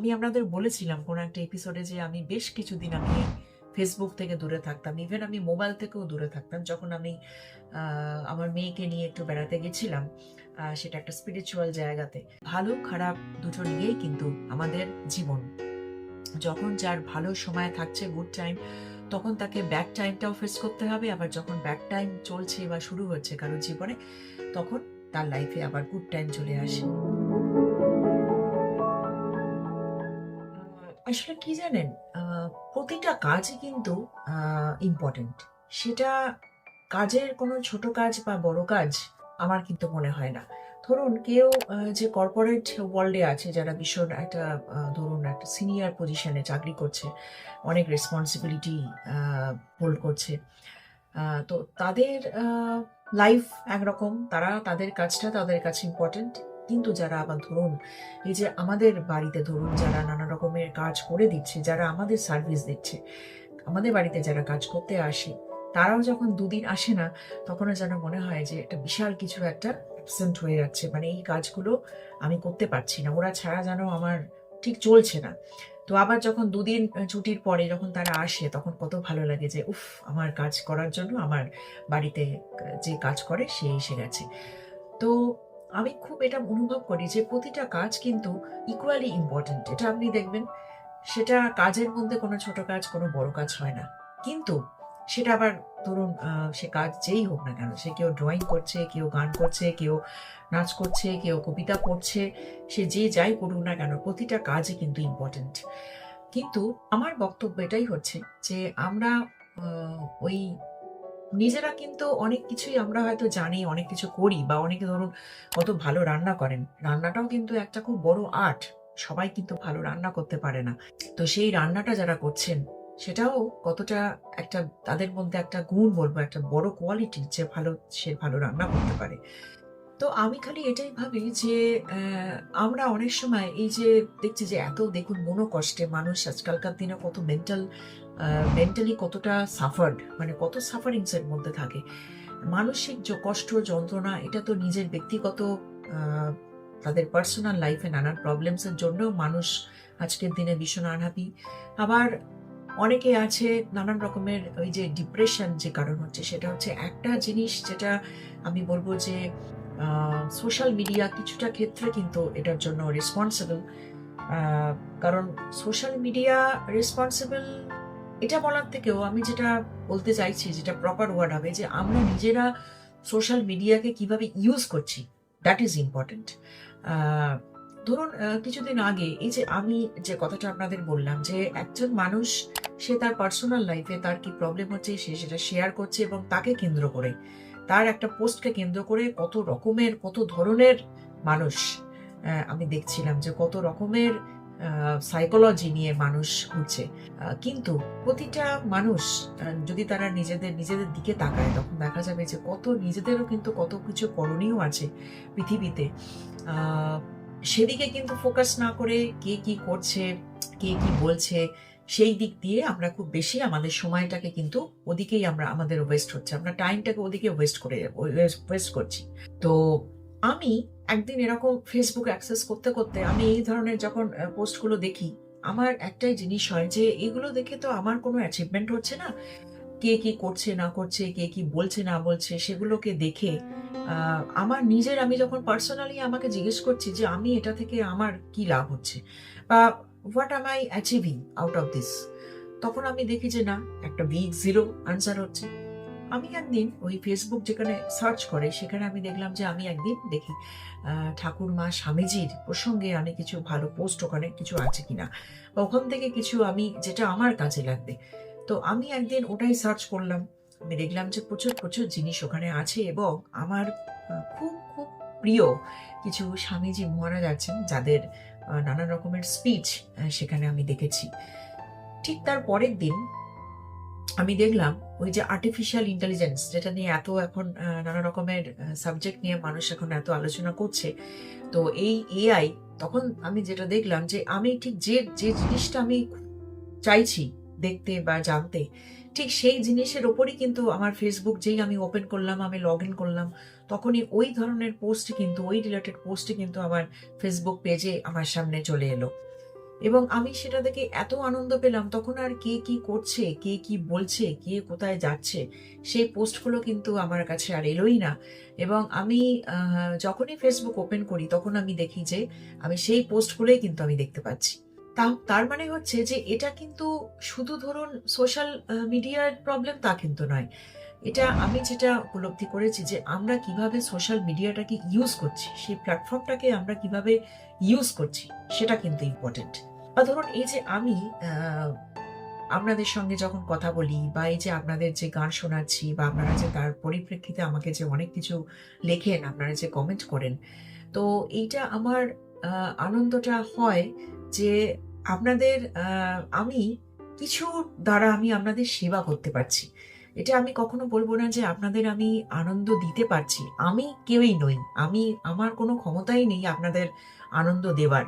আমি আপনাদের বলেছিলাম কোনো একটা এপিসোডে যে আমি বেশ কিছুদিন আগে ফেসবুক থেকে দূরে থাকতাম, ইভেন আমি মোবাইল থেকেও দূরে থাকতাম। যখন আমি আমার মেয়েকে নিয়ে একটু বেড়াতে গেছিলাম, সেটা একটা স্পিরিচুয়াল জায়গাতে। ভালো খারাপ দুটো নিয়েই কিন্তু আমাদের জীবন। যখন যার ভালো সময় থাকছে, গুড টাইম, তখন তাকে ব্যাড টাইমটাও ফেস করতে হবে। আবার যখন ব্যাড টাইম চলছে বা শুরু হচ্ছে কারোর জীবনে, তখন তার লাইফে আবার গুড টাইম চলে আসে। আসলে কি জানেন, প্রতিটা কাজই কিন্তু ইম্পর্টেন্ট। সেটা কাজের কোনো ছোট কাজ বা বড় কাজ আমার কিন্তু মনে হয় না। ধরুন কেউ যে কর্পোরেট ওয়ার্ল্ডে আছে, যারা ভীষণ একটা ধরুন একটা সিনিয়র পজিশনে চাকরি করছে, অনেক রেসপন্সিবিলিটি হোল্ড করছে, তো তাদের লাইফ একরকম, তারা তাদের কাজটা তাদের কাছে ইম্পর্টেন্ট। কিন্তু যারা আবার ধরুন এই যে আমাদের বাড়িতে ধরুন যারা নানা রকমের কাজ করে দিচ্ছে, যারা আমাদের সার্ভিস দিচ্ছে, আমাদের বাড়িতে যারা কাজ করতে আসে, তারাও যখন দুদিন আসে না, তখনও যেন মনে হয় যে একটা বিশাল কিছু একটা অ্যাবসেন্ট হয়ে যাচ্ছে। মানে এই কাজগুলো আমি করতে পারছি না, ওরা ছাড়া যেন আমার ঠিক চলছে না। তো আবার যখন দুদিন ছুটির পরে যখন তারা আসে, তখন কত ভালো লাগে যে উফ, আমার কাজ করার জন্য আমার বাড়িতে যে কাজ করে সে এসে গেছে। তো আমি খুব এটা অনুভব করি যে প্রতিটা কাজ কিন্তু ইকুয়ালি ইম্পর্ট্যান্ট। এটা আপনি দেখবেন, সেটা কাজের মধ্যে কোনো ছোট কাজ কোনো বড় কাজ হয় না। কিন্তু সেটা আবার ধরুন সে কাজ যেই হোক না কেন, সে কেউ ড্রয়িং করছে, কেউ গান করছে, কেউ নাচ করছে, কেউ কবিতা পড়ছে, সে যে যাই করুক না কেন, প্রতিটা কাজই কিন্তু ইম্পর্ট্যান্ট। কিন্তু আমার বক্তব্য এটাই হচ্ছে যে আমরা ওই নিজেরা কিন্তু অনেক কিছুই আমরা হয়তো জানি, অনেক কিছু করি, বা অনেকে ধরুন কত ভালো রান্না করেন। রান্নাটাও কিন্তু একটা খুব বড় আর্ট। সবাই কিন্তু ভালো রান্না করতে পারে না। তো সেই রান্নাটা যারা করছেন, সেটাও কতটা একটা তাদের মধ্যে একটা গুণ বলবো, একটা বড় কোয়ালিটি, যে সে ভালো রান্না করতে পারে। তো আমি খালি এটাই ভাবি যে আমরা অনেক সময় এই যে দেখছি যে এত দেখুন মনোকষ্টে মানুষ আজকালকার দিনে কত মেন্টালি কতটা সাফার্ড, মানে কত সাফারিংস এর মধ্যে থাকে। মানসিক যে কষ্ট যন্ত্রণা, এটা তো নিজের ব্যক্তিগত আহ, তাদের পার্সোনাল লাইফে নানান প্রবলেমস এর জন্য মানুষ আজকের দিনে ভীষণ আনহ্যাপি। আবার অনেকে আছে নানান রকমের ওই যে ডিপ্রেশন, যে কারণ হচ্ছে সেটা হচ্ছে একটা জিনিস, যেটা আমি বলবো যে সোশ্যাল মিডিয়া কিছুটা ক্ষেত্রে কিন্তু এটার জন্য রেসপন্সিবল। কারণ সোশ্যাল মিডিয়া রেসপন্সিবল এটা বলার থেকেও আমি যেটা বলতে চাইছি, যেটা প্রপার ওয়ার্ড হবে, যে আমরা নিজেরা সোশ্যাল মিডিয়াকে কিভাবে ইউজ করছি, দ্যাট ইজ ইম্পর্টেন্ট। ধরুন কিছুদিন আগে এই যে আমি যে কথাটা আপনাদের বললাম, যে একজন মানুষ সে তার পার্সোনাল লাইফে তার কি প্রবলেম হচ্ছে সে সেটা শেয়ার করছে, এবং তাকে কেন্দ্র করে, তার একটা পোস্টকে কেন্দ্র করে কত রকমের কত ধরনের মানুষ, আমি দেখছিলাম যে কত রকমের সাইকোলজি নিয়ে মানুষ ঘুরছে। কিন্তু প্রতিটা মানুষ যদি তারা নিজেদের নিজেদের দিকে তাকায়, তখন দেখা যাবে যে কত নিজেদেরও কিন্তু কত কিছু করণীয় আছে পৃথিবীতে। সেদিকে কিন্তু ফোকাস না করে কে কি করছে, কে কি বলছে, সেই দিক দিয়ে আমরা খুব বেশি আমাদের সময়টাকে কিন্তু ওদিকেই আমাদের ওয়েস্ট হচ্ছে, আমরা টাইমটাকে ওদিকে ওয়েস্ট করছি। তো আমি একদিন এরকম ফেসবুক অ্যাক্সেস করতে করতে আমি এই ধরনের যখন পোস্টগুলো দেখি, আমার একটাই জিনিস হয় যে এগুলো দেখে তো আমার কোনো অ্যাচিভমেন্ট হচ্ছে না। কে কি করছে না করছে, কে কি বলছে না বলছে, সেগুলোকে দেখে আমার নিজের, আমি যখন পার্সোনালি আমাকে জিজ্ঞেস করছি যে আমি এটা থেকে আমার কি লাভ হচ্ছে, বা what am I achieving out of this, তখন আমি দেখি যে না, একটা বিগ জিরো আনসার হচ্ছে। আমি একদিন ওই ফেসবুক যেখানে সার্চ করে, সেখানে আমি দেখলাম যে আমি একদিন দেখি ঠাকুরমা স্বামীজির প্রসঙ্গে আমি কিছু ভালো পোস্ট ওখানে কিছু আছে কিনা, বা ওখান থেকে কিছু আমি যেটা আমার কাজে লাগবে। তো আমি একদিন ওটাই সার্চ করলাম। আমি দেখলাম যে প্রচুর প্রচুর জিনিস ওখানে আছে, এবং আমার খুব খুব প্রিয় কিছু স্বামীজি মহারাজ আছেন, যাদের নানান রকমের স্পিচ সেখানে আমি দেখেছি। ঠিক তার পরের দিন আমি দেখলাম ওই যে আর্টিফিশিয়াল ইন্টেলিজেন্স, যেটা নিয়ে এত এখন নানা রকমের সাবজেক্ট নিয়ে মানুষ এখন এত আলোচনা করছে, তো এই এআই, তখন আমি যেটা দেখলাম যে আমি ঠিক যে যে জিনিসটা আমি চাইছি দেখতে বা জানতে, ঠিক সেই জিনিসের ওপরই কিন্তু আমার ফেসবুক যেই আমি ওপেন করলাম, আমি লগ ইন করলাম, তখনই ওই ধরনের পোস্ট কিন্তু, ওই রিলেটেড পোস্ট কিন্তু আমার ফেসবুক পেজে আমার সামনে চলে এলো। এবং আমি সেটা দেখে এত আনন্দ পেলাম, তখন আর কে কি করছে, কে কি বলছে, কে কোথায় যাচ্ছে, সেই পোস্টগুলো কিন্তু আমার কাছে আর এলোই না। এবং আমি যখনই ফেসবুক ওপেন করি তখন আমি দেখি যে আমি সেই পোস্টগুলোই কিন্তু আমি দেখতে পাচ্ছি। তার মানে হচ্ছে যে এটা কিন্তু শুধু ধরুন সোশ্যাল মিডিয়ার প্রবলেম তা কিন্তু নয়। এটা আমি যেটা উপলব্ধি করেছি যে আমরা কিভাবে সোশ্যাল মিডিয়াটাকে ইউজ করছি, সেই প্ল্যাটফর্মটাকে আমরা কিভাবে ইউজ করছি, সেটা কিন্তু ইম্পর্টেন্ট। বা ধরুন এই যে আমি আপনাদের সঙ্গে যখন কথা বলি, বা এই যে আপনাদের যে গান শোনাচ্ছি, বা আপনারা যে তার পরিপ্রেক্ষিতে আমাকে যে অনেক কিছু লেখেন, আপনারা যে কমেন্ট করেন, তো এইটা আমার আনন্দটা হয় যে আপনাদের আমি কিছু দ্বারা আমি আপনাদের সেবা করতে পারছি। এটা আমি কখনো বলবো না যে আপনাদের আমি আনন্দ দিতে পারছি। আমি কেউই নই। আমার কোনো ক্ষমতাই নেই আপনাদের আনন্দ দেওয়ার।